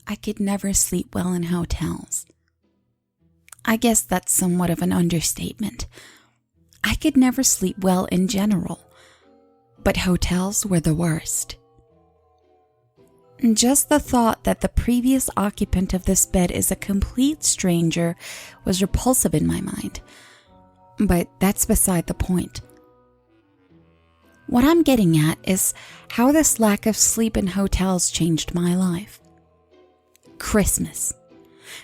I could never sleep well in hotels. I guess that's somewhat of an understatement. I could never sleep well in general, but hotels were the worst. Just the thought that the previous occupant of this bed is a complete stranger was repulsive in my mind, but that's beside the point. What I'm getting at is how this lack of sleep in hotels changed my life. Christmas.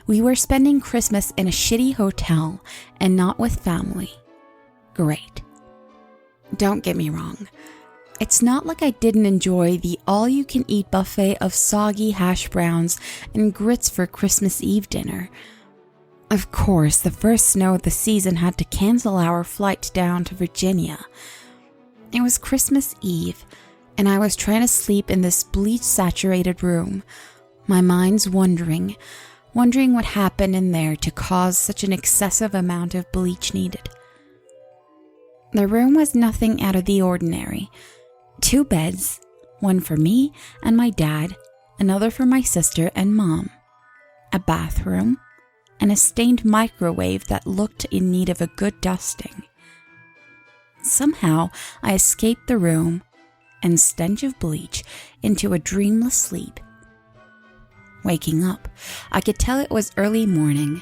We were spending Christmas in a shitty hotel and not with family. Great. Don't get me wrong. It's not like I didn't enjoy the all-you-can-eat buffet of soggy hash browns and grits for Christmas Eve dinner. Of course, the first snow of the season had to cancel our flight down to Virginia. It was Christmas Eve, and I was trying to sleep in this bleach-saturated room, my mind's wondering what happened in there to cause such an excessive amount of bleach needed. The room was nothing out of the ordinary. 2 beds, one for me and my dad, another for my sister and mom, a bathroom, and a stained microwave that looked in need of a good dusting. Somehow, I escaped the room and stench of bleach into a dreamless sleep. Waking up, I could tell it was early morning.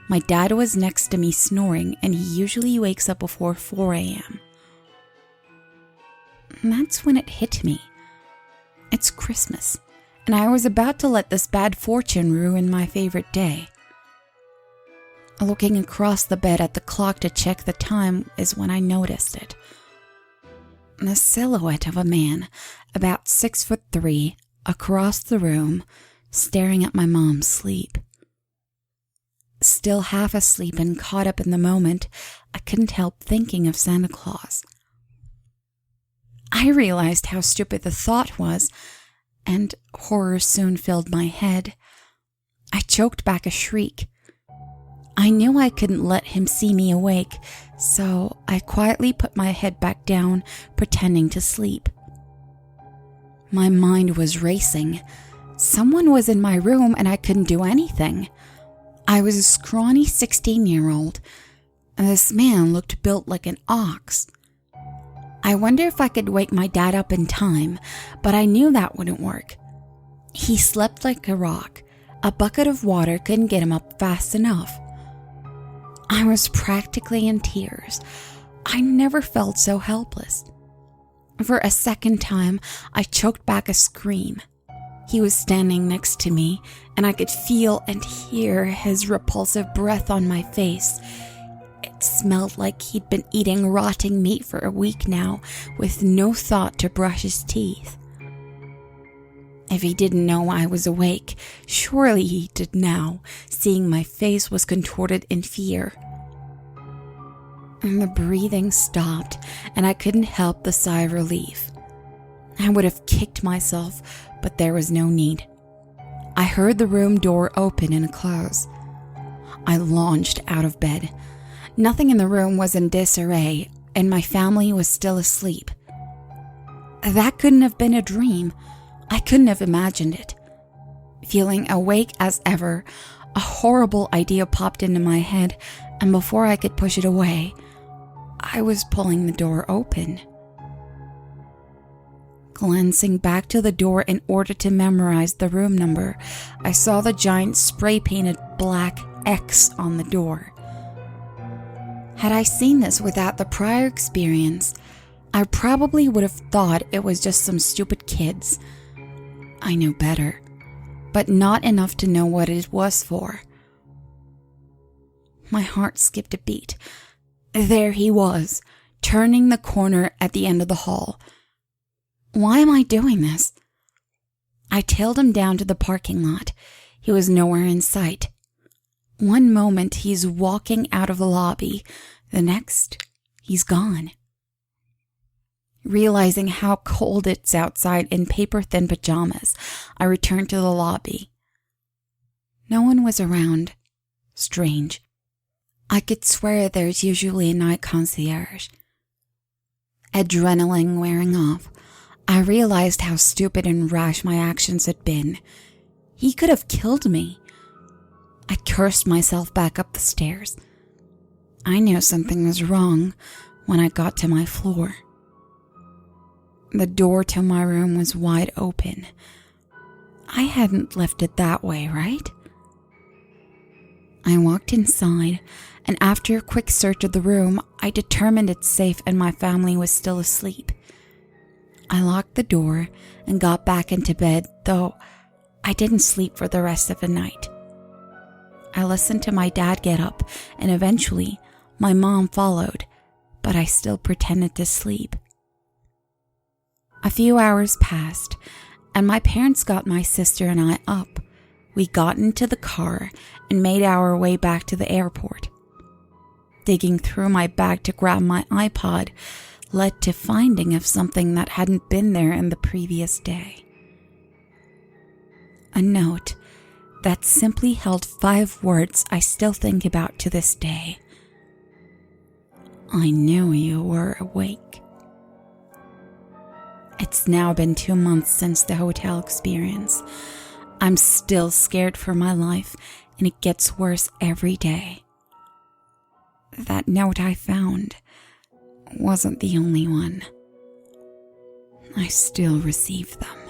My dad was next to me snoring, and he usually wakes up before 4 a.m. And that's when it hit me. It's Christmas, and I was about to let this bad fortune ruin my favorite day. Looking across the bed at the clock to check the time is when I noticed it. The silhouette of a man, about 6'3", across the room, staring at my mom sleep. Still half asleep and caught up in the moment, I couldn't help thinking of Santa Claus. I realized how stupid the thought was, and horror soon filled my head. I choked back a shriek. I knew I couldn't let him see me awake, so I quietly put my head back down, pretending to sleep. My mind was racing. Someone was in my room and I couldn't do anything. I was a scrawny 16-year-old, and this man looked built like an ox. I wonder if I could wake my dad up in time, but I knew that wouldn't work. He slept like a rock. A bucket of water couldn't get him up fast enough. I was practically in tears. I never felt so helpless. For a second time, I choked back a scream. He was standing next to me, and I could feel and hear his repulsive breath on my face. It smelled like he'd been eating rotting meat for a week now, with no thought to brush his teeth. If he didn't know I was awake, surely he did now, seeing my face was contorted in fear. And the breathing stopped, and I couldn't help the sigh of relief. I would have kicked myself, but there was no need. I heard the room door open and close. I launched out of bed. Nothing in the room was in disarray, and my family was still asleep. That couldn't have been a dream. I couldn't have imagined it. Feeling awake as ever, a horrible idea popped into my head, and before I could push it away, I was pulling the door open. Glancing back to the door in order to memorize the room number, I saw the giant spray-painted black X on the door. Had I seen this without the prior experience, I probably would have thought it was just some stupid kids. I knew better, but not enough to know what it was for. My heart skipped a beat. There he was, turning the corner at the end of the hall. Why am I doing this? I tailed him down to the parking lot. He was nowhere in sight. One moment he's walking out of the lobby, the next he's gone. Realizing how cold it's outside in paper-thin pajamas, I returned to the lobby. No one was around. Strange. I could swear there's usually a night concierge. Adrenaline wearing off, I realized how stupid and rash my actions had been. He could have killed me. I cursed myself back up the stairs. I knew something was wrong when I got to my floor. The door to my room was wide open. I hadn't left it that way, right? I walked inside, and after a quick search of the room, I determined it's safe and my family was still asleep. I locked the door and got back into bed, though I didn't sleep for the rest of the night. I listened to my dad get up, and eventually my mom followed, but I still pretended to sleep. A few hours passed, and my parents got my sister and I up. We got into the car and made our way back to the airport. Digging through my bag to grab my iPod led to finding of something that hadn't been there in the previous day. A note that simply held 5 words I still think about to this day. I knew you were awake. It's now been 2 months since the hotel experience. I'm still scared for my life, and it gets worse every day. That note I found wasn't the only one. I still receive them.